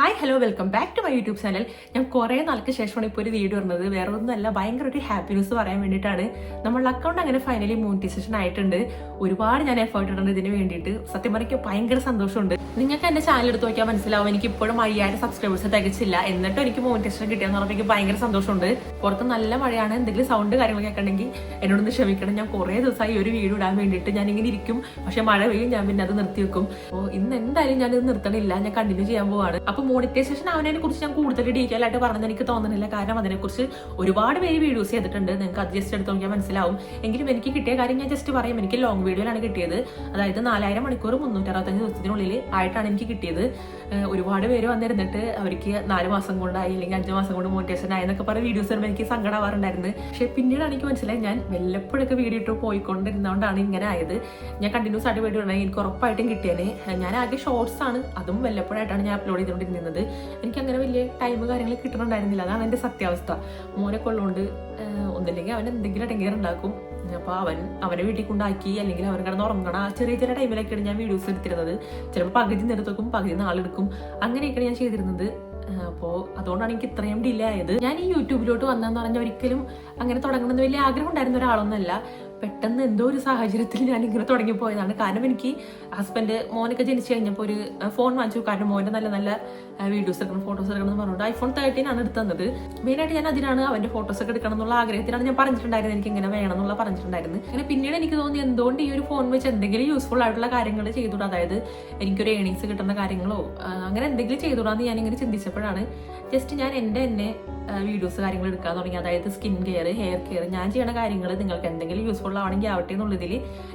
Hi hello welcome back to my YouTube channel. ഞാൻ കുറേ നാൾക്ക് ശേഷമാണ് ഇപ്പോൾ ഒരു വീഡിയോ ഇടുന്നത്. വേറെ ഒന്നുമല്ല, ഭയങ്കര ഒരു ഹാപ്പി ന്യൂസ് പറയാൻ വേണ്ടിയിട്ടാണ്. നമ്മളുടെ അക്കൗണ്ട് അങ്ങനെ ഫൈനലി മോണിറ്റൈസേഷൻ ആയിട്ടുണ്ട്. ഒരുപാട് ഞാൻ എഫേർട്ട് ഇടുന്നുണ്ട് ഇതിന് വേണ്ടിയിട്ട്. സത്യം പറഞ്ഞാൽ ഭയങ്കര സന്തോഷമുണ്ട്. നിങ്ങൾക്ക് എൻ്റെ ചാനൽ എടുത്ത് നോക്കിയാൽ മനസ്സിലാവും, എനിക്ക് ഇപ്പോഴും 5000 സബ്സ്ക്രൈബേഴ്സ് തികച്ചില്ല. എന്നിട്ടും എനിക്ക് മോണിറ്റൈസേഷൻ കിട്ടിയെന്ന് പറഞ്ഞാൽ എനിക്ക് ഭയങ്കര സന്തോഷമുണ്ട്. പുറത്ത് നല്ല മഴയാണ്, എന്തെങ്കിലും സൗണ്ട് കാര്യങ്ങളൊക്കെ ഉണ്ടെങ്കിൽ എന്നോടൊന്ന് ക്ഷമിക്കണം. ഞാൻ കുറേ ദിവസമായി ഒരു വീഡിയോ ഇടാൻ വേണ്ടിയിട്ട് ഞാൻ ഇങ്ങനെ ഇരിക്കും, പക്ഷെ മഴ പെയ്യും, ഞാൻ പിന്നെ അത് നിർത്തി വെക്കും. അപ്പോൾ ഇന്ന് എന്തായാലും ഞാനിത് നിർത്തണില്ല, ഞാൻ കണ്ടിന്യൂ ചെയ്യാൻ പോവാണ്. അപ്പോൾ മോണിറ്റൈസേഷൻ ആവുന്നതിനെ കുറിച്ച് ഞാൻ കൂടുതൽ ഡീറ്റെയിൽ ആയിട്ട് പറഞ്ഞത് എനിക്ക് തോന്നുന്നില്ല, കാരണം അതിനെക്കുറിച്ച് ഒരുപാട് പേര് വീഡിയോസ് ചെയ്തിട്ടുണ്ട്. നിങ്ങൾക്ക് അത് ജസ്റ്റ് എടുത്ത് നോക്കിയാൽ മനസ്സിലാവും. എങ്കിലും എനിക്ക് കിട്ടിയ കാര്യം ഞാൻ ജസ്റ്റ് പറയും. എനിക്ക് ലോങ് വീഡിയോയിലാണ് കിട്ടിയത്. അതായത് 4000 മണിക്കൂർ 365 ദിവസത്തിനുള്ളിൽ ആയിട്ടാണ് എനിക്ക് കിട്ടിയത്. ഒരുപാട് പേര് വന്നിരുന്നിട്ട് അവർക്ക് 4 മാസം കൊണ്ടായി അല്ലെങ്കിൽ 5 മാസം കൊണ്ട് മോണിറ്റൈസേഷൻ ആയി എന്നൊക്കെ പറഞ്ഞ വീഡിയോസ് വരുമ്പോൾ എനിക്ക് സങ്കടമാവാറുണ്ടായിരുന്നു. പക്ഷെ പിന്നീടാണ് എനിക്ക് മനസ്സിലായി, ഞാൻ വല്ലപ്പോഴൊക്കെ വീഡിയോ ഇട്ട് പോയിക്കൊണ്ടിരുന്നതുകൊണ്ടാണ് ഇങ്ങനെ ആയത്. ഞാൻ കണ്ടിന്യൂസ് ആയിട്ട് വീഡിയോ ഉണ്ടെങ്കിൽ എനിക്ക് ഉറപ്പായിട്ടും കിട്ടിയേനെ. ഞാൻ ആകെ ഷോർട്സ് ആണ്, അതും വല്ലപ്പോഴായിട്ടാണ് ഞാൻ അപ്ലോഡ് ചെയ്തുകൊണ്ടിരുന്നത്. എനിക്ക് അങ്ങനെ വലിയ ടൈം കാര്യങ്ങൾ കിട്ടണുണ്ടായിരുന്നില്ല. അതാണ് എൻ്റെ സത്യാവസ്ഥ. മോനൊക്കെ ഉള്ളതുകൊണ്ട് ഒന്നില്ലെങ്കിൽ അവൻ എന്തെങ്കിലും ഇടങ്ങേറ് ഉണ്ടാക്കും. അപ്പോൾ അവനെ വീട്ടിൽ കൊണ്ടാക്കി അല്ലെങ്കിൽ അവൻ കിടന്ന് ഉറങ്ങണ ചെറിയ ചെറിയ ടൈമിലൊക്കെയാണ് ഞാൻ വീഡിയോസ് എടുത്തിരുന്നത്. ചിലപ്പോൾ പകുതി നേരത്തേക്കും പകുതി നാളെടുക്കും, അങ്ങനെയൊക്കെയാണ് ഞാൻ ചെയ്തിരുന്നത്. അപ്പോൾ അതുകൊണ്ടാണ് എനിക്ക് ഇത്രയും ഡിലേ ആയത്. ഞാൻ ഈ യൂട്യൂബിലോട്ട് വന്നതെന്ന് പറഞ്ഞാൽ ഒരിക്കലും അങ്ങനെ തുടങ്ങണമെന്ന് വലിയ ആഗ്രഹം ഉണ്ടായിരുന്ന ഒരാളൊന്നുമല്ല. പെട്ടെന്ന് എന്തോ ഒരു സാഹചര്യത്തിൽ ഞാൻ ഇങ്ങനെ തുടങ്ങിപ്പോയതാണ്. കാരണം എനിക്ക് ഹസ്ബൻഡ് മോനൊക്കെ ജനിച്ചു കഴിഞ്ഞപ്പോൾ ഒരു ഫോൺ വാങ്ങിച്ചു. കാരണം മോൻ്റെ നല്ല നല്ല വീഡിയോസ് എടുക്കണം, ഫോട്ടോസ് എടുക്കണം എന്ന് പറഞ്ഞുകൊണ്ട് iPhone 13 ആണ് എടുത്തത്. മെയിനായിട്ട് ഞാൻ അതിനാണ് അവൻ്റെ ഫോട്ടോസ് ഒക്കെ എടുക്കണം എന്നുള്ള ആഗ്രഹത്തിലാണ് ഞാൻ പറഞ്ഞിട്ടുണ്ടായിരുന്നത്. എനിക്ക് ഇങ്ങനെ വേണം എന്നുള്ള പറഞ്ഞിട്ടുണ്ടായിരുന്നു. അങ്ങനെ പിന്നീട് എനിക്ക് തോന്നി, എന്തുകൊണ്ട് ഈ ഒരു ഫോൺ വെച്ച് എന്തെങ്കിലും യൂസ്ഫുൾ ആയിട്ടുള്ള കാര്യങ്ങൾ ചെയ്തുകൂടാ, അതായത് എനിക്കൊരു ഏണിങ്സ് കിട്ടുന്ന കാര്യങ്ങളോ അങ്ങനെ എന്തെങ്കിലും ചെയ്തുകൂടാന്ന് ഞാനിങ്ങനെ ചിന്തിച്ചപ്പോഴാണ് ജസ്റ്റ് ഞാൻ എന്നെ വീഡിയോസ് കാര്യങ്ങൾ എടുക്കാൻ തുടങ്ങി. അതായത് സ്കിൻ കെയർ, ഹെയർ കെയർ, ഞാൻ ചെയ്യുന്ന കാര്യങ്ങൾ നിങ്ങൾക്ക് എന്തെങ്കിലും യൂസ്ഫുൾ ആവണമെങ്കിൽ ആവട്ടെ എന്നുള്ളതിൽ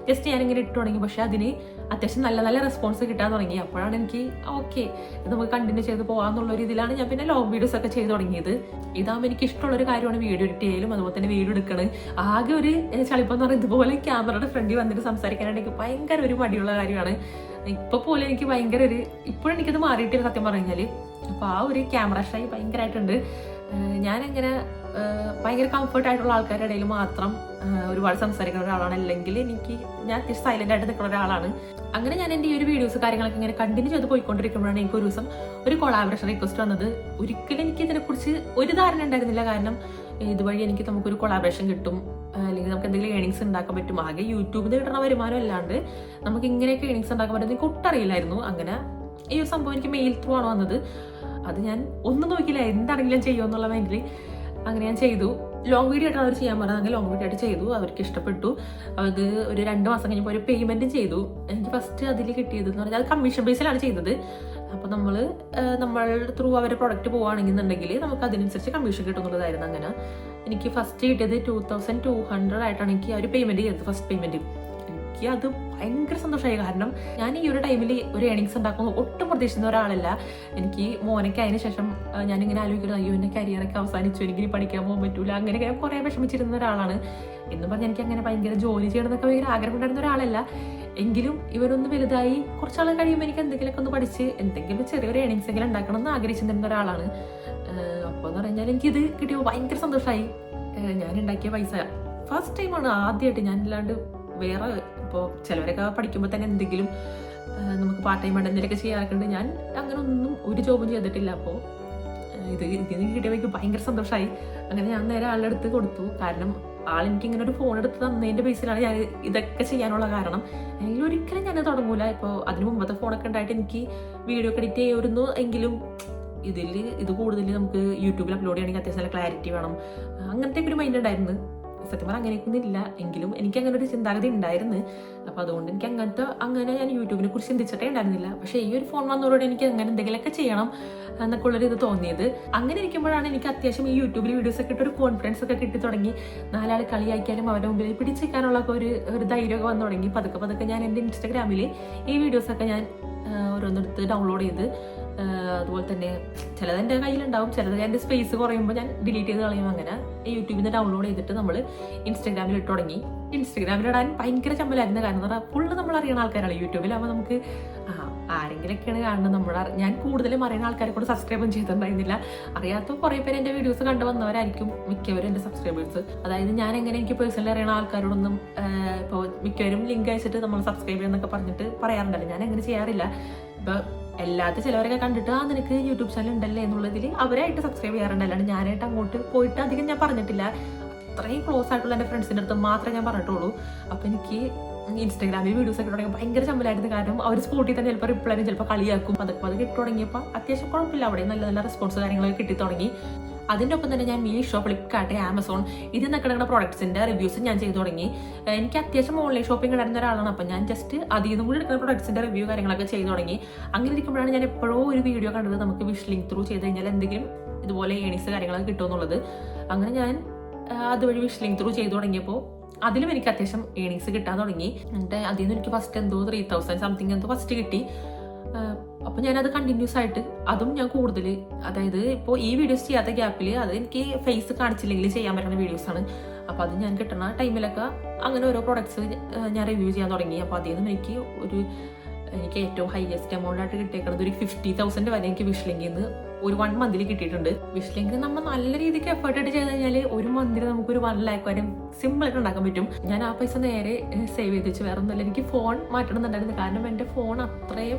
ജസ്റ്റ് ഞാനിങ്ങനെ ഇട്ട് തുടങ്ങി. പക്ഷെ അതിന് അത്യാവശ്യം നല്ല നല്ല റെസ്പോൺസ് കിട്ടാൻ തുടങ്ങി. അപ്പോഴാണ് എനിക്ക് ഓക്കെ, ഇത് നമുക്ക് കണ്ടിന്യൂ ചെയ്ത് പോകാമെന്നുള്ള ഒരു ഇതിലാണ് ഞാൻ പിന്നെ ലോങ് വീഡിയോസ് ഒക്കെ ചെയ്ത് തുടങ്ങിയത്. ഇതാകുമ്പോൾ എനിക്ക് ഇഷ്ടമുള്ളൊരു കാര്യമാണ് വീഡിയോ എഡിറ്റ് ചെയ്യലും അതുപോലെ തന്നെ വീഡിയോ എടുക്കണം. ആകെ ഒരു ചളിപ്പം എന്ന് പറയുന്നത് ഇതുപോലെ ക്യാമറയുടെ ഫ്രണ്ടിൽ വന്നിട്ട് സംസാരിക്കാനായിട്ട് എനിക്ക് ഭയങ്കര ഒരു മടിയുള്ള കാര്യമാണ്. ഇപ്പൊ പോലെ എനിക്ക് ഭയങ്കര ഒരു ഇപ്പോഴും എനിക്കത് മാറിയിട്ടില്ല സത്യം പറഞ്ഞാൽ. അപ്പോൾ ആ ഒരു ക്യാമറ ഷൈ ഭയങ്കരമായിട്ടുണ്ട്. ഞാനങ്ങനെ ഭയങ്കര കംഫർട്ട് ആയിട്ടുള്ള ആൾക്കാരുടെ ഇടയിൽ മാത്രം ഒരുപാട് സംസാരിക്കുന്ന ഒരാളാണ്. അല്ലെങ്കിൽ ഞാൻ അത്യാവശ്യം സൈലന്റ് ആയിട്ട് നിൽക്കുന്ന ഒരാളാണ്. അങ്ങനെ ഞാൻ എൻ്റെ ഈ ഒരു വീഡിയോസ് കാര്യങ്ങളൊക്കെ ഇങ്ങനെ കണ്ടിന്യൂ ചെയ്ത് പോയിക്കൊണ്ടിരിക്കുമ്പോഴാണ് എനിക്ക് ഒരു ദിവസം ഒരു കൊളാബറേഷൻ റിക്വസ്റ്റ് വന്നത്. ഒരിക്കലും എനിക്ക് ഇതിനെക്കുറിച്ച് ഒരു ധാരണ ഉണ്ടായിരുന്നില്ല. കാരണം ഇതുവഴി നമുക്കൊരു കൊളാബറേഷൻ കിട്ടും, അല്ലെങ്കിൽ നമുക്ക് എന്തെങ്കിലും ഏണിങ്സ് ഉണ്ടാക്കാൻ പറ്റും. ആകെ യൂട്യൂബിൽ നിന്ന് കിട്ടുന്ന വരുമാനം അല്ലാണ്ട് നമുക്ക് ഇങ്ങനെയൊക്കെ ഏണിങ്സ് ഉണ്ടാക്കാൻ പറ്റും എനിക്ക് ഒട്ടറിയില്ലായിരുന്നു. അങ്ങനെ ഈ ഒരു സംഭവം എനിക്ക് മെയിൽ ത്രൂ ആണ് വന്നത്. അത് ഞാൻ ഒന്നും നോക്കിയില്ല, എന്താണെങ്കിലും ചെയ്യുമെന്നുള്ള മൈൻഡിൽ അങ്ങനെ ഞാൻ ചെയ്തു. ലോങ് വീഡിയോ ആയിട്ടാണ് അവർ ചെയ്യാൻ പറഞ്ഞത്. അങ്ങനെ ലോങ് വീഡിയോ ആയിട്ട് ചെയ്തു. അവർക്ക് ഇഷ്ടപ്പെട്ടു. അത് ഒരു 2 മാസം കഴിഞ്ഞപ്പോൾ ഒരു പേയ്മെൻറ്റും ചെയ്തു. എനിക്ക് ഫസ്റ്റ് അതിൽ കിട്ടിയത് എന്ന് പറഞ്ഞാൽ അത് കമ്മീഷൻ ബേസിലാണ് ചെയ്തത്. അപ്പോൾ നമ്മൾ ത്രൂ അവരുടെ പ്രൊഡക്റ്റ് പോവുകയാണെന്നുണ്ടെങ്കിൽ നമുക്ക് അതിനനുസരിച്ച് കമ്മീഷൻ കിട്ടുന്നുള്ളതായിരുന്നു. അങ്ങനെ എനിക്ക് ഫസ്റ്റ് കിട്ടിയത് 2200 ആയിട്ടാണ് എനിക്ക് ആ ഒരു പേയ്മെൻറ്റ് ചെയ്തത്, ഫസ്റ്റ് പേയ്മെൻറ്റ്. എനിക്ക് അത് ഭയങ്കര സന്തോഷമായി. കാരണം ഞാൻ ഈ ഒരു ടൈമിൽ ഒരു ഏണിങ്സ് ഉണ്ടാക്കുന്നു ഒട്ടും പ്രതീക്ഷിക്കുന്ന ഒരാളല്ല. എനിക്ക് മോനൊക്കെ അതിന് ശേഷം ഞാനിങ്ങനെ ആലോചിക്കുന്നത്, അയ്യോ എൻ്റെ കരിയറൊക്കെ അവസാനിച്ചു, എനിക്ക് പഠിക്കാൻ പോകാൻ പറ്റൂല, അങ്ങനെയൊക്കെ ഞാൻ കുറേ വിഷമിച്ചിരുന്ന ഒരാളാണ്. എന്ന് പറഞ്ഞാൽ എനിക്ക് അങ്ങനെ ഭയങ്കര ജോലി ചെയ്യണമെന്നൊക്കെ ഭയങ്കര ആഗ്രഹം ഉണ്ടായിരുന്ന ഒരാളല്ല. എങ്കിലും ഇവരൊന്ന് വലുതായി കുറച്ചാൾ കഴിയുമ്പോൾ എനിക്ക് എന്തെങ്കിലുമൊക്കെ ഒന്ന് പഠിച്ച് എന്തെങ്കിലും ചെറിയൊരു ഏണിങ്സ് എങ്കിലും ഉണ്ടാക്കണം എന്ന് ആഗ്രഹിച്ചിരുന്ന ഒരാളാണ്. അപ്പോൾ എന്ന് പറഞ്ഞാൽ എനിക്കിത് കിട്ടിയപ്പോൾ ഭയങ്കര സന്തോഷമായി. ഞാൻ ഉണ്ടാക്കിയ പൈസ ഫസ്റ്റ് ടൈമാണ്, ആദ്യമായിട്ട്. ഞാൻ അല്ലാണ്ട് വേറെ ഇപ്പോൾ ചിലവരൊക്കെ പഠിക്കുമ്പോൾ തന്നെ എന്തെങ്കിലും നമുക്ക് പാർട്ട് ടൈം ആയിട്ട് എന്തെങ്കിലുമൊക്കെ ചെയ്യാറൊക്കെ ഉണ്ട്. ഞാൻ അങ്ങനെ ഒന്നും ഒരു ജോബും ചെയ്തിട്ടില്ല. അപ്പോൾ ഇതിന് കിട്ടിയപ്പോൾ ഭയങ്കര സന്തോഷമായി. അങ്ങനെ ഞാൻ നേരെ ആളുടെ അടുത്ത് കൊടുത്തു. കാരണം ആളെനിക്ക് ഇങ്ങനെ ഒരു ഫോൺ എടുത്ത് തന്നതിൻ്റെ ബേസിലാണ് ഞാൻ ഇതൊക്കെ ചെയ്യാനുള്ള കാരണം. അല്ലെങ്കിൽ ഒരിക്കലും ഞാൻ തുടങ്ങൂല. ഇപ്പോൾ അതിന് മുമ്പത്തെ ഫോണൊക്കെ ഉണ്ടായിട്ട് എനിക്ക് വീഡിയോ ഒക്കെ എഡിറ്റ് ചെയ്യുമായിരുന്നു. എങ്കിലും ഇത് കൂടുതൽ നമുക്ക് യൂട്യൂബിൽ അപ്ലോഡ് ചെയ്യണമെങ്കിൽ അത്യാവശ്യം നല്ല ക്ലാരിറ്റി വേണം, അങ്ങനത്തെ ഒരു മൈൻഡ് ഉണ്ടായിരുന്നു. സത്യം പറഞ്ഞാൽ അങ്ങനെയൊന്നും ഇല്ല. എങ്കിലും എനിക്ക് അങ്ങനെ ഒരു ചിന്താഗതി ഉണ്ടായിരുന്നു. അപ്പോൾ അതുകൊണ്ട് എനിക്ക് അങ്ങനെ ഞാൻ യൂട്യൂബിനെ കുറിച്ച് ചിന്തിച്ചിട്ടേ ഉണ്ടായിരുന്നില്ല. പക്ഷേ ഈ ഒരു ഫോൺ വന്നതോടെ എനിക്ക് അങ്ങനെ എന്തെങ്കിലുമൊക്കെ ചെയ്യണം എന്നൊക്കെ ഉള്ളൊരു ഇത് തോന്നിയത്. അങ്ങനെ ഇരിക്കുമ്പോഴാണ് എനിക്ക് അത്യാവശ്യം ഈ യൂട്യൂബിൽ വീഡിയോസ് ഒക്കെ ഇട്ട് ഒരു കോൺഫിഡൻസ് ഒക്കെ കിട്ടി തുടങ്ങി. 4 ആൾ കളിയാക്കിയാലും അവരുടെ മുമ്പിൽ പിടിച്ചിരിക്കാനുള്ള ഒരു ധൈര്യമൊക്കെ വന്നു തുടങ്ങി. പതുക്കെ ഞാൻ എൻ്റെ ഇൻസ്റ്റാഗ്രാമിൽ ഈ വീഡിയോസൊക്കെ ഞാൻ ഓരോന്നെടുത്ത് ഡൗൺലോഡ് ചെയ്ത്, അതുപോലെ തന്നെ ചിലത് എൻ്റെ കയ്യിലുണ്ടാവും, ചിലത് എൻ്റെ സ്പേസ് കുറയുമ്പോൾ ഞാൻ ഡിലീറ്റ് ചെയ്ത് കളയും. അങ്ങനെ യൂട്യൂബിൽ നിന്ന് ഡൗൺലോഡ് ചെയ്തിട്ട് നമ്മൾ ഇൻസ്റ്റാഗ്രാമിൽ ഇട്ട് തുടങ്ങി. ഇൻസ്റ്റാഗ്രാമിലിടാൻ ഭയങ്കര ചമ്മലായിരുന്നു. കാരണം എന്ന് പറഞ്ഞാൽ ഫുള്ള് നമ്മൾ അറിയുന്ന ആൾക്കാരാണ്. യൂട്യൂബിലാകുമ്പോൾ നമുക്ക് ആരെങ്കിലൊക്കെയാണ് കാണുന്നത്. ഞാൻ കൂടുതലും അറിയുന്ന ആൾക്കാരെ കൂടെ സബ്സ്ക്രൈബും ചെയ്തിട്ടുണ്ടായിരുന്നില്ല. അറിയാത്ത കുറേ പേര് എൻ്റെ വീഡിയോസ് കണ്ടു വന്നവരായിരിക്കും മിക്കവരും എൻ്റെ സബ്സ്ക്രൈബേഴ്സ്. അതായത് ഞാൻ എങ്ങനെ എനിക്ക് പേഴ്സണലി അറിയുന്ന ആൾക്കാരോടൊന്നും ഇപ്പോൾ മിക്കവരും ലിങ്ക് അയച്ചിട്ട് നമ്മൾ സബ്സ്ക്രൈബ് ചെയ്യുന്നൊക്കെ പറഞ്ഞിട്ട് പറയാറുണ്ടല്ലോ. ഞാൻ അങ്ങനെ ചെയ്യാറില്ല. ഇപ്പോൾ എല്ലാത്ത ചിലവരൊക്കെ കണ്ടിട്ട് നിനക്ക് യൂട്യൂബ് ചാനൽ ഉണ്ടല്ലേ എന്നുള്ളതിൽ അവരായിട്ട് സബ്സ്ക്രൈബ് ചെയ്യാറുണ്ട്. അല്ലാണ്ട് ഞാനായിട്ട് അങ്ങോട്ട് പോയിട്ട് അധികം ഞാൻ പറഞ്ഞിട്ടില്ല. അത്രയും ക്ലോസ് ആയിട്ടുള്ള എൻ്റെ ഫ്രണ്ട്സിൻ്റെ അടുത്ത് മാത്രമേ ഞാൻ പറഞ്ഞിട്ടുള്ളൂ. അപ്പോൾ എനിക്ക് ഇൻസ്റ്റാഗ്രാമിൽ വീഡിയോസ് ഒക്കെ തുടങ്ങി ഭയങ്കര ചമ്മലായിരുന്നു. കാരണം അവർ സ്പോട്ടിൽ തന്നെ ചിലപ്പോൾ റിപ്ലൈ ചിലപ്പോൾ കളിയാക്കും. അതൊക്കെ അത് കിട്ടി തുടങ്ങിയപ്പോൾ അത്യാവശ്യം കുഴപ്പമില്ല, അവിടെ നല്ല നല്ല റെസ്പോൺസ് കാര്യങ്ങളൊക്കെ കിട്ടി തുടങ്ങി. അതിൻ്റെ ഒപ്പം തന്നെ ഞാൻ മീഷോ, ഫ്ലിപ്കാർട്ട്, ആമസോൺ ഇതിൽ നിൽക്കുന്ന പ്രൊഡക്ട്സിൻ്റെ റിവ്യൂസ് ഞാൻ ചെയ്തു തുടങ്ങി. എനിക്ക് അത്യാവശ്യം ഓൺലൈൻ ഷോപ്പിംഗ് ഉണ്ടായിരുന്ന ഒരാളാണ്. അപ്പം ഞാൻ ജസ്റ്റ് അതിൽ നിന്നും കൂടി എടുക്കുന്ന പ്രൊഡക്ട്സിൻ്റെ റിവ്യൂ കാര്യങ്ങളൊക്കെ ചെയ്തു തുടങ്ങി. അങ്ങനെ ഇരിക്കുമ്പോഴാണ് ഞാൻ എപ്പോഴോ ഒരു വീഡിയോ കണ്ടത് നമുക്ക് വിഷ് ലിങ്ക് ത്രൂ ചെയ്ത് കഴിഞ്ഞാൽ എന്തെങ്കിലും ഇതുപോലെ ഏണിങ്സ് കാര്യങ്ങളൊക്കെ കിട്ടുമെന്നുള്ളത്. അങ്ങനെ ഞാൻ അതുവഴി വിഷ് ലിങ്ക് ത്രൂ ചെയ്തു തുടങ്ങിയപ്പോൾ അതിലും എനിക്ക് അത്യാവശ്യം ഏണിങ്സ് കിട്ടാൻ തുടങ്ങി. എന്നിട്ട് അതിൽ നിന്ന് എനിക്ക് ഫസ്റ്റ് എന്തോ 3000 സംതിങ് എന്തോ ഫസ്റ്റ് കിട്ടി. അപ്പോൾ ഞാനത് കണ്ടിന്യൂസ് ആയിട്ട് അതും ഞാൻ കൂടുതൽ, അതായത് ഇപ്പോൾ ഈ വീഡിയോസ് ചെയ്യാത്ത ഗ്യാപ്പിൽ അത് എനിക്ക് ഫേസ് കാണിച്ചില്ലെങ്കിൽ ചെയ്യാൻ പറ്റുന്ന വീഡിയോസാണ്. അപ്പോൾ അത് ഞാൻ കിട്ടുന്ന ടൈമിലൊക്കെ അങ്ങനെ ഓരോ പ്രൊഡക്ട്സ് ഞാൻ റിവ്യൂ ചെയ്യാൻ തുടങ്ങി. അപ്പോൾ അതിൽ നിന്ന് എനിക്ക് ഏറ്റവും ഹൈയസ്റ്റ് എമൗണ്ട് ആയിട്ട് കിട്ടിയേക്കുന്നത് ഒരു 50,000 വരെ എനിക്ക് വിഷ് ലിങ്കിൽ നിന്ന് ഒരു 1 മന്തിൽ കിട്ടിയിട്ടുണ്ട്. വിഷ് ലിങ്ക് നമ്മൾ നല്ല രീതിക്ക് എഫേർട്ട് ആയിട്ട് ചെയ്ത് കഴിഞ്ഞാൽ ഒരു മന്തിൽ നമുക്ക് ഒരു 1 lakh വരെ സിമ്പിൾ ആയിട്ട് ഉണ്ടാക്കാൻ പറ്റും. ഞാൻ ആ പൈസ നേരെ സേവ് ചെയ്ത് വെച്ച് വേറെ ഒന്നുമില്ല. എനിക്ക് ഫോൺ മാറ്റണമെന്നുണ്ടായിരുന്നു. കാരണം എൻ്റെ ഫോൺ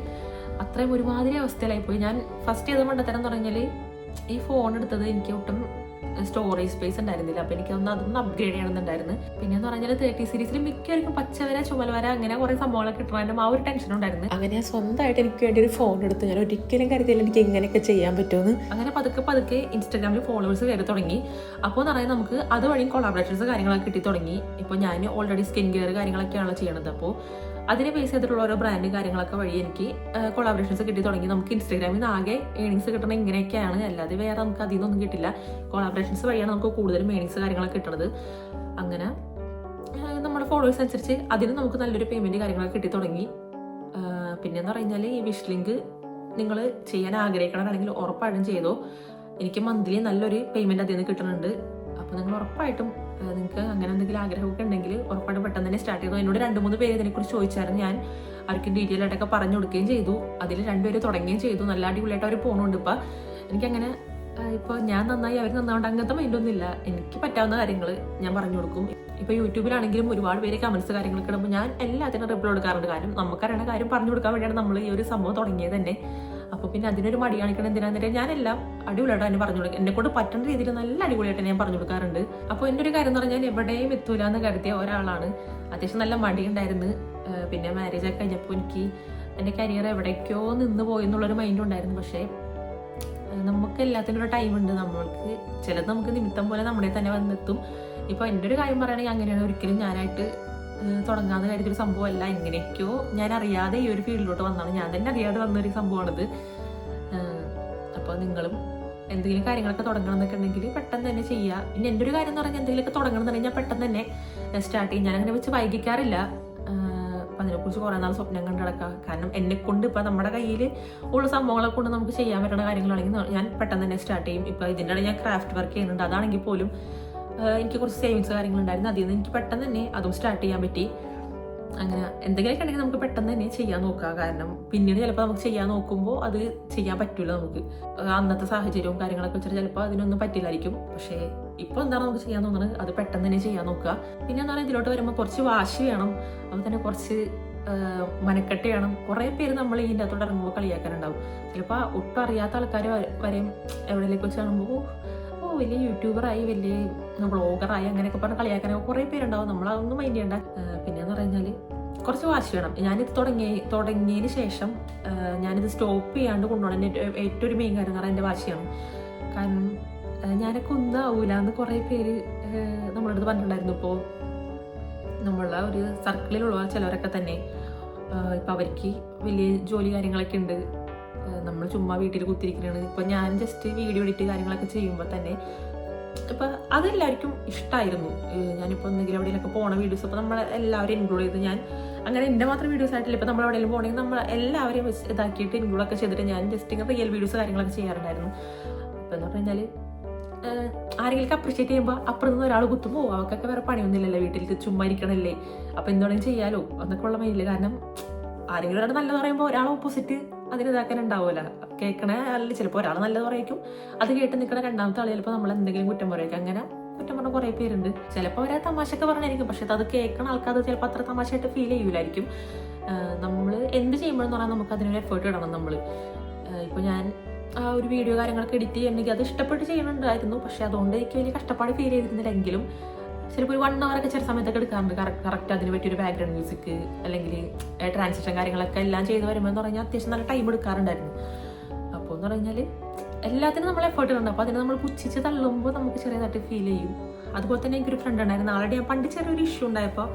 അത്രയും ഒരുമാതിരി അവസ്ഥയിലായിപ്പോയി. ഞാൻ ഫസ്റ്റ് ചെയ്ത മണ്ടത്തരം എന്ന് പറഞ്ഞാൽ ഈ ഫോൺ എടുത്തത് എനിക്ക് ഒട്ടും സ്റ്റോറേജ് സ്പേസ് ഉണ്ടായിരുന്നില്ല. അപ്പോൾ അതൊന്ന് അപ്ഗ്രേഡ് ചെയ്യണമെന്നുണ്ടായിരുന്നു. പിന്നെന്ന് പറഞ്ഞാൽ 30 സീരീസിൽ മിക്കവർക്കും പച്ചവര ചുമൽവര അങ്ങനെ കുറെ സംഭവങ്ങളൊക്കെ കിട്ടണം. ആ ഒരു ടെൻഷൻ ഉണ്ടായിരുന്നു. അങ്ങനെ സ്വന്തമായിട്ട് എനിക്ക് വേണ്ടി ഒരു ഫോൺ എടുത്ത് ഞാൻ ഒരിക്കലും കരുതിയില്ല എനിക്ക് ഇങ്ങനെയൊക്കെ ചെയ്യാൻ പറ്റുമെന്ന്. അങ്ങനെ പതുക്കെ ഇൻസ്റ്റാഗ്രാമിൽ ഫോളോവേഴ്സ് കയറി തുടങ്ങി. അപ്പോൾ എന്ന് പറയുന്നത് നമുക്ക് അതുവഴി കൊളാബറേഷൻസ് കാര്യങ്ങളൊക്കെ കിട്ടി തുടങ്ങി. ഇപ്പോൾ ഞാൻ ഓൾറെഡി സ്കിൻ കെയർ കാര്യങ്ങളൊക്കെയാണല്ലോ ചെയ്യണത്. അപ്പോൾ അതിനെ ബേസ് ചെയ്തിട്ടുള്ള ഓരോ ബ്രാൻഡ് കാര്യങ്ങളൊക്കെ വഴി എനിക്ക് കൊളാബറേഷൻസ് കിട്ടി തുടങ്ങി. നമുക്ക് ഇൻസ്റ്റാഗ്രാമിൽ നിന്ന് ആകെ ഏണിങ്സ് കിട്ടണ ഇങ്ങനെയൊക്കെയാണ്, അല്ലാതെ വേറെ നമുക്ക് അതിൽ നിന്നൊന്നും കിട്ടില്ല. കൊളാബറേഷൻസ് വഴിയാണ് നമുക്ക് കൂടുതലും ഏണിങ്സ് കാര്യങ്ങളൊക്കെ കിട്ടുന്നത്. അങ്ങനെ നമ്മുടെ ഫോളോവേഴ്സ് അനുസരിച്ച് അതിന് നമുക്ക് നല്ലൊരു പേയ്മെൻറ്റ് കാര്യങ്ങളൊക്കെ കിട്ടി തുടങ്ങി. പിന്നെയെന്ന് പറഞ്ഞാൽ ഈ വിഷ് ലിങ്ക് നിങ്ങൾ ചെയ്യാൻ ആഗ്രഹിക്കണമെങ്കിൽ ഉറപ്പായിട്ടും ചെയ്തോ. എനിക്ക് മന്ത്ലി നല്ലൊരു പേയ്മെൻറ്റ് അതിൽ നിന്ന് കിട്ടുന്നുണ്ട്. അപ്പോൾ നിങ്ങൾ ഉറപ്പായിട്ടും നിങ്ങൾക്ക് അങ്ങനെ എന്തെങ്കിലും ആഗ്രഹമൊക്കെ ഉണ്ടെങ്കിൽ ഉറപ്പായിട്ടും പെട്ടെന്ന് തന്നെ സ്റ്റാർട്ട് ചെയ്തു. എന്നോട് 2-3 പേര് ഇതിനെക്കുറിച്ച് ചോദിച്ചായിരുന്നു. ഞാൻ അവർക്ക് ഡീറ്റെയിൽ ആയിട്ടൊക്കെ പറഞ്ഞു കൊടുക്കുകയും ചെയ്തു. അതിൽ 2 പേര് തുടങ്ങുകയും ചെയ്തു. നല്ല അടിപൊളിയായിട്ട് അവർ പോകുന്നുണ്ട്. ഇപ്പം എനിക്കങ്ങനെ ഇപ്പോൾ ഞാൻ നന്നായി അവർ നന്നാവേണ്ട അങ്ങനത്തെ മൈൻഡൊന്നും ഇല്ല. എനിക്ക് പറ്റാവുന്ന കാര്യങ്ങൾ ഞാൻ പറഞ്ഞു കൊടുക്കും. ഇപ്പോൾ യൂട്യൂബിലാണെങ്കിലും ഒരുപാട് പേര് കമൻസ് കാര്യങ്ങളൊക്കെ ഇടുമ്പോൾ ഞാൻ എല്ലാത്തിനും റിപ്ലൈ കൊടുക്കാറുണ്ട്. കാരണം നമുക്കറിയണ കാര്യം പറഞ്ഞു കൊടുക്കാൻ വേണ്ടിയാണ് നമ്മൾ ഈ ഒരു സംഭവം തുടങ്ങിയത് തന്നെ. അപ്പോൾ പിന്നെ അതിനൊരു മടി കാണിക്കണം എന്തിനാന്നിട്ട് ഞാനെല്ലാം അടിപൊളിയായിട്ട് അതിന് പറഞ്ഞു കൊടുക്കും. എന്നെ കൊണ്ട് പറ്റുന്ന രീതിയിൽ നല്ല അടിപൊളിയായിട്ട് ഞാൻ പറഞ്ഞു കൊടുക്കാറുണ്ട്. അപ്പോൾ എൻ്റെ ഒരു കാര്യം എന്ന് പറഞ്ഞാൽ എവിടെയും എത്തൂല എന്ന് കരുതിയ ഒരാളാണ്. അത്യാവശ്യം നല്ല മടി ഉണ്ടായിരുന്നു. പിന്നെ മാരേജ് ഒക്കെ കഴിഞ്ഞപ്പോൾ എനിക്ക് എൻ്റെ കരിയർ എവിടേക്കോ നിന്ന് പോയി എന്നുള്ളൊരു മൈൻഡ് ഉണ്ടായിരുന്നു. പക്ഷേ നമുക്ക് എല്ലാത്തിനും ഒരു ടൈമുണ്ട്. നമ്മൾക്ക് ചിലത് നമുക്ക് നിമിത്തം പോലെ നമ്മുടെ തന്നെ വന്നെത്തും. ഇപ്പോൾ എൻ്റെ ഒരു കാര്യം പറയുകയാണെങ്കിൽ അങ്ങനെയാണ്. ഒരിക്കലും ഞാനായിട്ട് തുടങ്ങാന്ന് കരുതിയൊരു സംഭവമല്ല. എങ്ങനെയൊക്കെയോ ഞാൻ അറിയാതെ ഈ ഒരു ഫീൽഡിലോട്ട് വന്നാണ്. ഞാൻ തന്നെ അറിയാതെ വന്നൊരു സംഭവമാണിത്. അപ്പോൾ നിങ്ങളും എന്തെങ്കിലും കാര്യങ്ങളൊക്കെ തുടങ്ങണം എന്നൊക്കെ ഉണ്ടെങ്കിൽ പെട്ടെന്ന് തന്നെ ചെയ്യുക. പിന്നെ എൻ്റെ ഒരു കാര്യം എന്ന് പറഞ്ഞാൽ എന്തെങ്കിലുമൊക്കെ തുടങ്ങണം എന്നുണ്ടെങ്കിൽ ഞാൻ പെട്ടെന്ന് തന്നെ സ്റ്റാർട്ട് ചെയ്യും. ഞാൻ അങ്ങനെ വെച്ച് വൈകിക്കാറില്ല. അപ്പം അതിനെക്കുറിച്ച് കുറേ നാൾ സ്വപ്നം കണ്ടു കിടക്കുക. കാരണം എന്നെക്കൊണ്ട് ഇപ്പം നമ്മുടെ കയ്യിൽ ഉള്ള സംഭവങ്ങളെ കൊണ്ട് നമുക്ക് ചെയ്യാൻ പറ്റുന്ന കാര്യങ്ങളാണെങ്കിൽ ഞാൻ പെട്ടെന്ന് തന്നെ സ്റ്റാർട്ട് ചെയ്യും. ഇപ്പം ഇതിൻ്റെ ഇടയിൽ ഞാൻ ക്രാഫ്റ്റ് വർക്ക് ചെയ്യുന്നുണ്ട്. അതാണെങ്കിൽ പോലും എനിക്ക് കുറച്ച് സേവിങ്സ് കാര്യങ്ങളുണ്ടായിരുന്നു. അതിൽ നിന്ന് എനിക്ക് പെട്ടെന്ന് തന്നെ അതും സ്റ്റാർട്ട് ചെയ്യാൻ പറ്റി. അങ്ങനെ എന്തെങ്കിലുമൊക്കെ ഉണ്ടെങ്കിൽ നമുക്ക് പെട്ടെന്ന് തന്നെ ചെയ്യാൻ നോക്കുക. കാരണം പിന്നീട് ചിലപ്പോൾ നമുക്ക് ചെയ്യാൻ നോക്കുമ്പോൾ അത് ചെയ്യാൻ പറ്റില്ല. നമുക്ക് അന്നത്തെ സാഹചര്യവും കാര്യങ്ങളൊക്കെ വെച്ചിട്ട് ചിലപ്പോൾ അതിനൊന്നും പറ്റില്ലായിരിക്കും. പക്ഷേ ഇപ്പോൾ എന്താണ് നമുക്ക് ചെയ്യാൻ തോന്നുന്നത് അത് പെട്ടെന്ന് തന്നെ ചെയ്യാൻ നോക്കുക. പിന്നെ എന്താ പറയുക, ഇതിലോട്ട് വരുമ്പോൾ കുറച്ച് വാശി വേണം. അതുപോലെ തന്നെ കുറച്ച് മനക്കെട്ട് വേണം. കുറേ പേര് നമ്മൾ ഇതിൻ്റെ അകത്തോട്ട് ഇറങ്ങുമ്പോൾ കളിയാക്കാനുണ്ടാവും. ചിലപ്പോൾ ഒട്ടും അറിയാത്ത ആൾക്കാർ വരെയും എവിടെയിലേക്ക് വെച്ച് കാണുമ്പോൾ വലിയ യൂട്യൂബറായി വലിയ വ്ളോഗറായി അങ്ങനെയൊക്കെ പറഞ്ഞ് കളിയാക്കാനൊക്കെ കുറേ പേരുണ്ടാവും. നമ്മളതൊന്നും മൈൻഡ് ചെയ്യണ്ട. പിന്നെയെന്ന് പറഞ്ഞാൽ കുറച്ച് വാശി വേണം. ഞാനിത് തുടങ്ങിയതിന് ശേഷം ഞാനിത് സ്റ്റോപ്പ് ചെയ്യാണ്ട് കൊണ്ടുപോകണം. ഏറ്റവും ഒരു മെയിൻ കാര്യം എന്ന് പറഞ്ഞാൽ എൻ്റെ വാശിയാണ്. കാരണം ഞാനൊക്കെ ഒന്നും ആവൂല എന്ന് കുറേ പേര് നമ്മളെ അടുത്ത് പറഞ്ഞിട്ടുണ്ടായിരുന്നു. ഇപ്പോൾ നമ്മളുടെ ഒരു സർക്കിളിലുള്ള ചിലവരൊക്കെ തന്നെ ഇപ്പം അവർക്ക് വലിയ ജോലി കാര്യങ്ങളൊക്കെ ഉണ്ട്. നമ്മൾ ചുമ്മാ വീട്ടിൽ കുത്തിരിക്കുകയാണ്. ഇപ്പം ഞാൻ ജസ്റ്റ് വീഡിയോ എഡിറ്റ് കാര്യങ്ങളൊക്കെ ചെയ്യുമ്പോൾ തന്നെ ഇപ്പം അതെല്ലാവർക്കും ഇഷ്ടമായിരുന്നു. ഞാനിപ്പോൾ എന്തെങ്കിലും എവിടെയെങ്കിലൊക്കെ പോണ വീഡിയോസ് ഇപ്പോൾ നമ്മൾ എല്ലാവരും ഇൻക്ലൂഡ് ചെയ്ത് ഞാൻ അങ്ങനെ എൻ്റെ മാത്രം വീഡിയോസ് ആയിട്ടില്ല. ഇപ്പോൾ നമ്മൾ എവിടെയെങ്കിലും പോകണമെങ്കിൽ നമ്മൾ എല്ലാവരെയും ഇതാക്കിയിട്ട് ഇൻക്ലൂഡൊക്കെ ചെയ്തിട്ട് ഞാൻ ജസ്റ്റ് ഇങ്ങനെ റിയൽ വീഡിയോസ് കാര്യങ്ങളൊക്കെ ചെയ്യാറുണ്ടായിരുന്നു. അപ്പോൾ എന്ന് പറഞ്ഞു കഴിഞ്ഞാൽ ആരെങ്കിലും അപ്രീഷിയേറ്റ് ചെയ്യുമ്പോൾ അപ്പുറത്ത് നിന്ന് ഒരാൾ കുത്തുമ്പോൾ അവർക്കൊക്കെ വേറെ പണിയൊന്നുമില്ലല്ലോ, വീട്ടിൽ ചുമ്മാ ഇരിക്കണല്ലേ, അപ്പോൾ എന്തുവേണമെങ്കിലും ചെയ്യാലോ എന്നൊക്കെ ഉള്ള മൈൻഡിൽ. കാരണം ആരെങ്കിലും ഒരാൾ നല്ലത് പറയുമ്പോൾ ഒരാൾ ഓപ്പോസിറ്റ് അതിന് ഇതാക്കാൻ ഉണ്ടാവില്ല. കേൾക്കണ അല്ല ചിലപ്പോൾ ഒരാൾ നല്ലത് പറയും, അത് കേട്ട് നിൽക്കണ രണ്ടാമത്തെ ആൾ ചിലപ്പോൾ നമ്മൾ എന്തെങ്കിലും കുറ്റം പറയും. അങ്ങനെ കുറ്റം പറഞ്ഞ കുറേ പേരുണ്ട്. ചിലപ്പോൾ അവരെ തമാശയൊക്കെ പറഞ്ഞായിരിക്കും, പക്ഷെ അത് കേൾക്കണ ആൾക്കാർ ചിലപ്പോൾ അത്ര തമാശയായിട്ട് ഫീൽ ചെയ്യൂലായിരിക്കും. നമ്മൾ എന്ത് ചെയ്യുമ്പോഴെന്ന് പറഞ്ഞാൽ നമുക്ക് അതിനൊരു എഫേർട്ട് ഇടണം. നമ്മൾ ഇപ്പോൾ ഞാൻ ആ ഒരു വീഡിയോ കാര്യങ്ങളൊക്കെ എഡിറ്റ് ചെയ്യണമെങ്കിൽ അത് ഇഷ്ടപ്പെട്ട് ചെയ്യണുണ്ടായിരുന്നു. പക്ഷെ അതുകൊണ്ട് എനിക്ക് വലിയ കഷ്ടപ്പാട് ഫീൽ ചെയ്തിരുന്നില്ലെങ്കിലും ചിലപ്പോൾ ഒരു 1 hour ചില സമയത്തൊക്കെ എടുക്കാറുണ്ട്. കറക്റ്റ് അതിന് പറ്റിയൊരു ബാക്ക്ഗ്രൗണ്ട് മ്യൂസിക് അല്ലെങ്കിൽ ട്രാൻസിഷൻ കാര്യങ്ങളൊക്കെ എല്ലാം ചെയ്ത് വരുമ്പോൾ എന്ന് പറഞ്ഞാൽ അത്യാവശ്യം നല്ല ടൈം എടുക്കാറുണ്ടായിരുന്നു. അപ്പോൾ എന്ന് പറഞ്ഞാൽ എല്ലാത്തിനും നമ്മൾ എഫേർട്ട് ഇടണം. അപ്പോൾ അതിന് നമ്മൾ പുച്ഛിച്ച് തള്ളുമ്പോൾ നമുക്ക് ചെറിയതായിട്ട് ഫീൽ ചെയ്യും. അതുപോലെ തന്നെ എനിക്കൊരു ഫ്രണ്ട് ഉണ്ടായിരുന്നു. ആളുടെ ഞാൻ പണ്ട് ചെറിയൊരു ഇഷ്യൂ ഉണ്ടായപ്പോൾ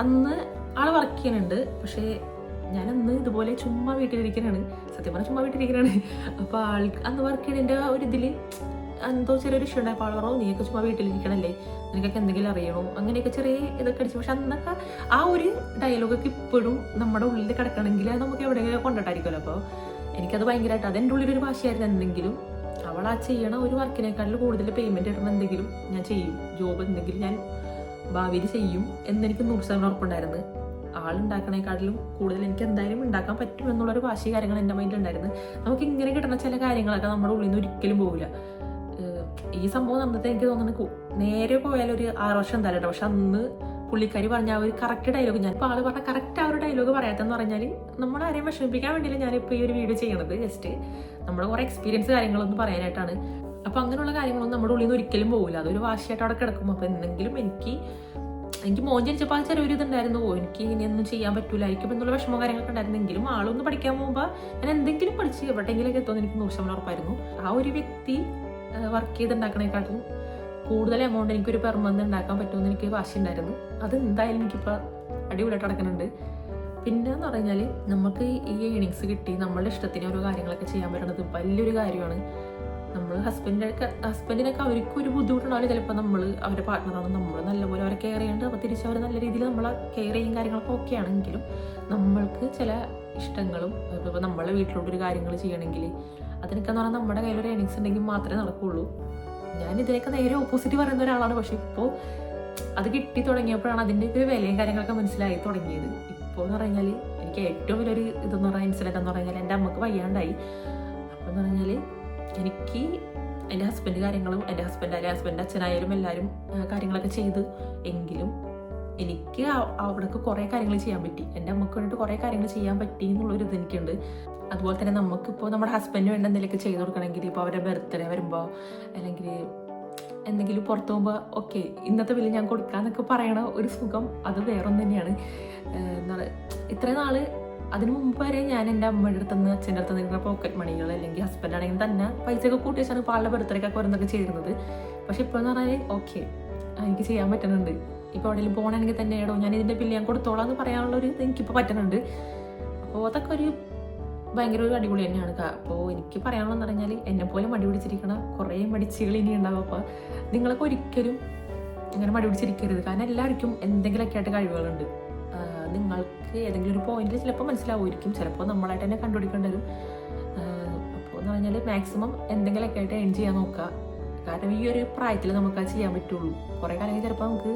അന്ന് ആൾ വർക്ക് ചെയ്യുന്നുണ്ട്. പക്ഷേ ഞാനന്ന് ഇതുപോലെ ചുമ്മാ വീട്ടിലിരിക്കണാണ്, സത്യം പറഞ്ഞാൽ ചുമ്മാ വീട്ടിലിരിക്കണാണ്. അപ്പോൾ ആൾക്ക് അന്ന് വർക്ക് ചെയ്തതിൻ്റെ ഒരു ഇതിൽ എന്തോ ചെറിയൊരു ഇഷ്യൂ ഉണ്ടായപ്പോൾ ആൾ പറഞ്ഞു, നീയൊക്കെ ചുമ്മാ വീട്ടിലിരിക്കണല്ലേ, നിനക്കൊക്കെ എന്തെങ്കിലും അറിയണോ, അങ്ങനെയൊക്കെ ചെറിയ ഇതൊക്കെ അടിച്ചു. പക്ഷെ അന്നൊക്കെ ആ ഒരു ഡയലോഗൊക്കെ ഇപ്പോഴും നമ്മുടെ ഉള്ളിൽ കിടക്കണമെങ്കിൽ അത് നമുക്ക് എവിടെയെങ്കിലും കൊണ്ടിട്ടായിരിക്കുമല്ലോ. അപ്പോൾ എനിക്കത് ഭയങ്കരമായിട്ട് അതെൻ്റെ ഉള്ളിലൊരു ഭാഷയായിരുന്നു. എന്തെങ്കിലും അവൾ ആ ചെയ്യണ ഒരു വർക്കിനേക്കാളും കൂടുതൽ പേയ്മെൻറ്റ് ഇടണം എന്തെങ്കിലും ഞാൻ ചെയ്യും, ജോബ് എന്തെങ്കിലും ഞാൻ ഭാവിയിൽ ചെയ്യും എന്നെനിക്ക് 100% ഉറപ്പുണ്ടായിരുന്നു. ആളുണ്ടാക്കണേക്കാട്ടിലും കൂടുതൽ എനിക്ക് എന്തായാലും ഉണ്ടാക്കാൻ പറ്റും എന്നുള്ളൊരു വാശി കാര്യങ്ങൾ എൻ്റെ മൈൻഡിലുണ്ടായിരുന്നു. നമുക്ക് ഇങ്ങനെ കിട്ടുന്ന ചില കാര്യങ്ങളൊക്കെ നമ്മുടെ ഉള്ളിൽ നിന്ന് ഒരിക്കലും പോകില്ല. ഈ സംഭവം നടന്നിട്ട് എനിക്ക് തോന്നുന്നു നേരെ പോയാൽ ഒരു 6 വർഷം എന്തായാലും. പക്ഷെ അന്ന് പുള്ളിക്കാരി പറഞ്ഞ ആ ഒരു കറക്റ്റ് ഡയലോഗ്, ഞാൻ ഇപ്പോൾ ആൾ പറഞ്ഞ കറക്റ്റ് ആ ഒരു ഡയലോഗ് പറയാത്തെന്ന് പറഞ്ഞാൽ നമ്മൾ ആരെയും വിഷമിപ്പിക്കാൻ വേണ്ടിയില്ല ഞാനിപ്പോൾ ഈ ഒരു വീഡിയോ ചെയ്യണത്. ജസ്റ്റ് നമ്മുടെ കുറേ എക്സ്പീരിയൻസ് കാര്യങ്ങളൊന്നും പറയാനായിട്ടാണ്. അപ്പോൾ അങ്ങനെയുള്ള കാര്യങ്ങളൊന്നും നമ്മുടെ ഉള്ളിൽ നിന്ന് ഒരിക്കലും പോകില്ല. അതൊരു വാശിയായിട്ട് അവിടെ കിടക്കും. അപ്പോൾ എന്തെങ്കിലും എനിക്ക് മോൻ ജനിച്ചപ്പോൾ ആ ചെറിയൊരു ഇതുണ്ടായിരുന്നു, എനിക്ക് ഇനിയൊന്നും ചെയ്യാൻ പറ്റൂലായിരിക്കും എന്നുള്ള വിഷമം കാര്യങ്ങളൊക്കെ ഉണ്ടായിരുന്നെങ്കിലും ആളൊന്ന് പഠിക്കാൻ പോകുമ്പോൾ ഞാൻ എന്തെങ്കിലും പഠിച്ച് എവിടെയെങ്കിലൊക്കെ എത്തുമെന്ന് എനിക്ക് 100% ഉറപ്പായിരുന്നു. ആ ഒരു വ്യക്തി വർക്ക് ചെയ്തുണ്ടാക്കണേക്കാട്ടും കൂടുതൽ എമൗണ്ട് എനിക്കൊരു പെർ മന്ത് ഉണ്ടാക്കാൻ പറ്റുമെന്ന് എനിക്ക് വാശി ഉണ്ടായിരുന്നു. അത് എന്തായാലും എനിക്കിപ്പോൾ അടിപൊളിയായിട്ട് നടക്കുന്നുണ്ട്. പിന്നെ എന്ന് പറഞ്ഞാൽ നമുക്ക് ഈ ഏണിങ്സ് കിട്ടി നമ്മളുടെ ഇഷ്ടത്തിന് ഓരോ കാര്യങ്ങളൊക്കെ ചെയ്യാൻ പറ്റുന്നത് വലിയൊരു കാര്യമാണ്. നമ്മൾ ഹസ്ബൻഡിനൊക്കെ അവർക്കും ഒരു ബുദ്ധിമുട്ടുണ്ടാവില്ല. ചിലപ്പോൾ നമ്മൾ അവരുടെ പാർട്ട്ണറാണ്, നമ്മൾ നല്ലപോലെ അവരെ കെയർ ചെയ്യേണ്ടത്. അപ്പോൾ തിരിച്ച് അവർ നല്ല രീതിയിൽ നമ്മളെ കെയർ ചെയ്യും കാര്യങ്ങളൊക്കെ ഓക്കെ ആണെങ്കിലും നമ്മൾക്ക് ചില ഇഷ്ടങ്ങളും ഇപ്പോൾ നമ്മളെ വീട്ടിലോട്ടൊരു കാര്യങ്ങൾ ചെയ്യണമെങ്കിൽ അതിനൊക്കെ എന്ന് പറഞ്ഞാൽ നമ്മുടെ കയ്യിലൊരു ഏണിങ്സ് ഉണ്ടെങ്കിൽ മാത്രമേ നടക്കുകയുള്ളൂ. ഞാൻ ഇതിനൊക്കെ നേരെ ഓപ്പോസിറ്റ് പറയുന്ന ഒരാളാണ്. പക്ഷെ ഇപ്പോൾ അത് കിട്ടി തുടങ്ങിയപ്പോഴാണ് അതിൻ്റെ ഒരു വിലയും കാര്യങ്ങളൊക്കെ മനസ്സിലായി തുടങ്ങിയത്. ഇപ്പോൾ എന്ന് പറഞ്ഞാൽ എനിക്ക് ഏറ്റവും വലിയൊരു ഇതെന്ന് പറഞ്ഞാൽ ഇൻസിഡൻറ്റ് എന്ന് പറഞ്ഞാൽ എൻ്റെ അമ്മക്ക് വയ്യാണ്ടായി. അപ്പോൾ എന്ന് പറഞ്ഞാൽ എനിക്ക് എൻ്റെ ഹസ്ബൻഡ് കാര്യങ്ങളും എൻ്റെ ഹസ്ബൻഡ് അച്ഛനായാലും എല്ലാവരും കാര്യങ്ങളൊക്കെ ചെയ്ത് എങ്കിലും എനിക്ക് അവിടേക്ക് കുറേ കാര്യങ്ങൾ ചെയ്യാൻ പറ്റി. എൻ്റെ അമ്മക്ക് വേണ്ടിയിട്ട് കുറേ കാര്യങ്ങൾ ചെയ്യാൻ പറ്റി എന്നുള്ളൊരു ഇത് എനിക്കുണ്ട്. അതുപോലെ തന്നെ നമുക്കിപ്പോൾ നമ്മുടെ ഹസ്ബൻഡിന് വേണ്ടി എന്തെങ്കിലുമൊക്കെ ചെയ്ത് കൊടുക്കണമെങ്കിൽ ഇപ്പോൾ അവരുടെ ബർത്ത്ഡേ വരുമ്പോൾ അല്ലെങ്കിൽ എന്തെങ്കിലും പുറത്ത് പോകുമ്പോൾ ഓക്കെ ഇന്നത്തെ ബില്ല് ഞാൻ കൊടുക്കാമെന്നൊക്കെ പറയണ ഒരു സുഖം അത് വേറൊന്നും തന്നെയാണ്. എന്താണ് ഇത്രയും നാൾ അതിന് മുമ്പ് വരെ ഞാൻ എൻ്റെ അമ്മയുടെ അടുത്തുനിന്ന് അച്ഛൻ്റെ അടുത്ത് നിൽക്കുന്ന പോക്കറ്റ് മണികൾ അല്ലെങ്കിൽ ഹസ്ബൻഡ് ആണെങ്കിൽ തന്നെ പൈസയൊക്കെ കൂട്ടി വെച്ചാണ് ഇപ്പോൾ ആളുടെ ബർത്ത്ഡേക്കൊക്കെ വരുന്നതൊക്കെ ചെയ്യുന്നത്. പക്ഷെ ഇപ്പോൾ എന്ന് പറഞ്ഞാൽ ഓക്കെ എനിക്ക് ചെയ്യാൻ പറ്റുന്നുണ്ട്. ഇപ്പോൾ എവിടെയെങ്കിലും പോകണമെങ്കിൽ തന്നെ ഏടോ ഞാൻ ഇതിൻ്റെ ബില്ല് ഞാൻ കൊടുത്തോളാം എന്ന് പറയാനുള്ളൊരു ഇത് എനിക്കിപ്പോൾ പറ്റുന്നുണ്ട്. അപ്പോൾ അതൊക്കെ ഒരു ഭയങ്കര ഒരു അടിപൊളി തന്നെയാണ്. അപ്പോൾ എനിക്ക് പറയാനുള്ളതെന്ന് പറഞ്ഞാൽ എന്നെപ്പോലെ മടി പിടിച്ചിരിക്കണ കുറേ മടിച്ചുകൾ ഇനി ഉണ്ടാവും. അപ്പോൾ നിങ്ങളൊക്കെ ഒരിക്കലും ഇങ്ങനെ മടി പിടിച്ചിരിക്കരുത്. കാരണം എല്ലാവർക്കും എന്തെങ്കിലുമൊക്കെ ആയിട്ട് കഴിവുകളുണ്ട്. നിങ്ങൾക്ക് ഏതെങ്കിലും ഒരു പോയിന്റിൽ ചിലപ്പോൾ മനസ്സിലാവുമായിരിക്കും, ചിലപ്പോൾ നമ്മളായിട്ട് തന്നെ കണ്ടുപിടിക്കേണ്ടി വരും. അപ്പോൾ എന്ന് പറഞ്ഞാൽ മാക്സിമം എന്തെങ്കിലുമൊക്കെ ആയിട്ട് ഏൺ ചെയ്യാൻ നോക്കുക. കാരണം ഈ ഒരു പ്രായത്തിൽ നമുക്ക് അത് ചെയ്യാൻ പറ്റുള്ളൂ. കുറേ കാലങ്ങൾ ചിലപ്പോൾ നമുക്ക്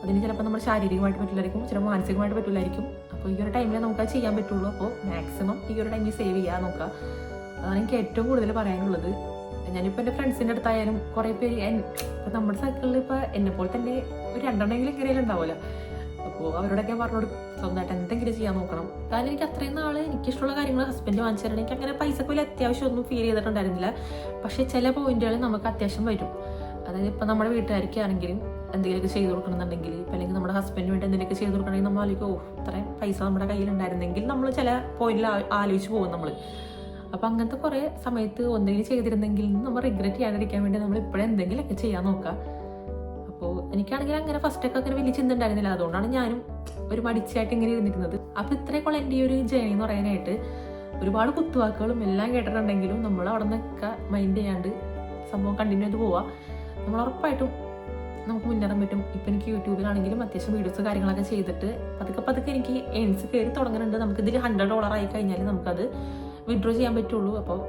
അതിന് ചിലപ്പോൾ നമ്മൾ ശാരീരികമായിട്ട് പറ്റില്ലായിരിക്കും, ചിലപ്പോൾ മാനസികമായിട്ട് പറ്റില്ലായിരിക്കും. അപ്പോൾ ഈ ഒരു ടൈമിൽ നമുക്ക് അത് ചെയ്യാൻ പറ്റുള്ളൂ. അപ്പോൾ മാക്സിമം ഈ ഒരു ടൈമിൽ സേവ് ചെയ്യാൻ നോക്കുക. അതാണ് എനിക്ക് ഏറ്റവും കൂടുതൽ പറയാനുള്ളത്. ഞാനിപ്പോൾ എൻ്റെ ഫ്രണ്ട്സിൻ്റെ അടുത്തായാലും കുറേ പേര് ഇപ്പം നമ്മുടെ സർക്കിളിൽ ഇപ്പോൾ എന്നെപ്പോലെ തന്നെ ഒരു 2 എണ്ണമെങ്കിലും ഇങ്ങനെയെങ്കിലും ഉണ്ടാവില്ല. അപ്പോൾ അവരോടൊക്കെ പറഞ്ഞോട് സ്വന്തമായിട്ട് എന്തെങ്കിലും ചെയ്യാൻ നോക്കണം. കാരണം എനിക്ക് അത്രയും നാൾ എനിക്കിഷ്ടമുള്ള കാര്യങ്ങൾ ഹസ്ബൻഡ് വാങ്ങിച്ചു തരണം. എനിക്ക് അങ്ങനെ പൈസക്ക് വലിയ അത്യാവശ്യമൊന്നും ഫീൽ ചെയ്തിട്ടുണ്ടായിരുന്നില്ല. പക്ഷേ ചില പോയിന്റുകൾ നമുക്ക് അത്യാവശ്യം വരും. അതായത് ഇപ്പം നമ്മുടെ വീട്ടുകാർക്കാണെങ്കിലും എന്തെങ്കിലുമൊക്കെ ചെയ്ത് കൊടുക്കണമെന്നുണ്ടെങ്കിൽ ഇപ്പം അല്ലെങ്കിൽ നമ്മുടെ ഹസ്ബൻഡിന് വേണ്ടി എന്തെങ്കിലുമൊക്കെ ചെയ്ത് കൊടുക്കണമെങ്കിൽ നമ്മൾ ആലോചിക്കും ഇത്രയും പൈസ നമ്മുടെ കയ്യിലുണ്ടായിരുന്നെങ്കിൽ നമ്മൾ ചില പോയിന്റിൽ ആലോചിച്ച് പോകും നമ്മൾ. അപ്പോൾ അങ്ങനത്തെ കുറേ സമയത്ത് എന്തെങ്കിലും ചെയ്തിരുന്നെങ്കിൽ നമ്മൾ റിഗ്രറ്റ് ചെയ്യാണ്ടിരിക്കാൻ വേണ്ടി നമ്മൾ ഇപ്പോഴും എന്തെങ്കിലുമൊക്കെ ചെയ്യാൻ നോക്കുക. അപ്പോൾ എനിക്കാണെങ്കിൽ അങ്ങനെ ഫസ്റ്റൊക്കെ അങ്ങനെ വലിയ ചിന്ത ഉണ്ടായിരുന്നില്ല. അതുകൊണ്ടാണ് ഞാനും ഒരു മടിച്ചായിട്ട് ഇങ്ങനെ ഇരുന്നിരുന്നത്. അപ്പോൾ ഇത്രയൊക്കെ എൻ്റെ ഈ ഒരു ജേണി എന്ന് പറയാനായിട്ട് ഒരുപാട് കുത്തുവാക്കുകളും എല്ലാം കേട്ടിട്ടുണ്ടെങ്കിലും നമ്മൾ അവിടെ നിന്നൊക്കെ മൈൻഡ് ചെയ്യാണ്ട് സംഭവം കണ്ടിന്യൂ ചെയ്ത് പോവുക. നമ്മൾ ഉറപ്പായിട്ടും നമുക്ക് മുന്നേറാൻ പറ്റും. ഇപ്പം എനിക്ക് യൂട്യൂബിലാണെങ്കിലും അത്യാവശ്യം വീഡിയോസ് കാര്യങ്ങളൊക്കെ ചെയ്തിട്ട് പതുക്കെ എനിക്ക് ഏൺസ് കയറി തുടങ്ങുന്നുണ്ട്. നമുക്കിതിൽ $100 ആയി കഴിഞ്ഞാൽ നമുക്കത് വിഡ്രോ ചെയ്യാൻ പറ്റുള്ളൂ. അപ്പോൾ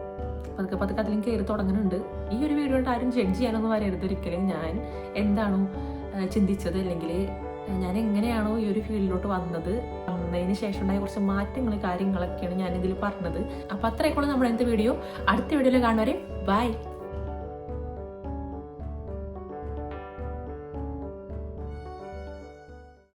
പതുക്കെ അതിലും കയറി തുടങ്ങുന്നുണ്ട്. ഈ ഒരു വീഡിയോ കൊണ്ട് ആരും ജഡ്ജ് ചെയ്യാനൊന്നും വരരുത് ഒരിക്കലും. ഞാൻ എന്താണോ ചിന്തിച്ചത് അല്ലെങ്കിൽ ഞാൻ എങ്ങനെയാണോ ഈ ഒരു ഫീൽഡിലോട്ട് വന്നതിന് ശേഷം ഉണ്ടായ കുറച്ച് മാറ്റങ്ങൾ കാര്യങ്ങളൊക്കെയാണ് ഞാനിതിൽ പറഞ്ഞത്. അപ്പോൾ അത്രയൊക്കെയുള്ള നമ്മുടെ ഇന്നത്തെ വീഡിയോ. അടുത്ത വീഡിയോയിൽ കാണുന്നവരെ ബൈ.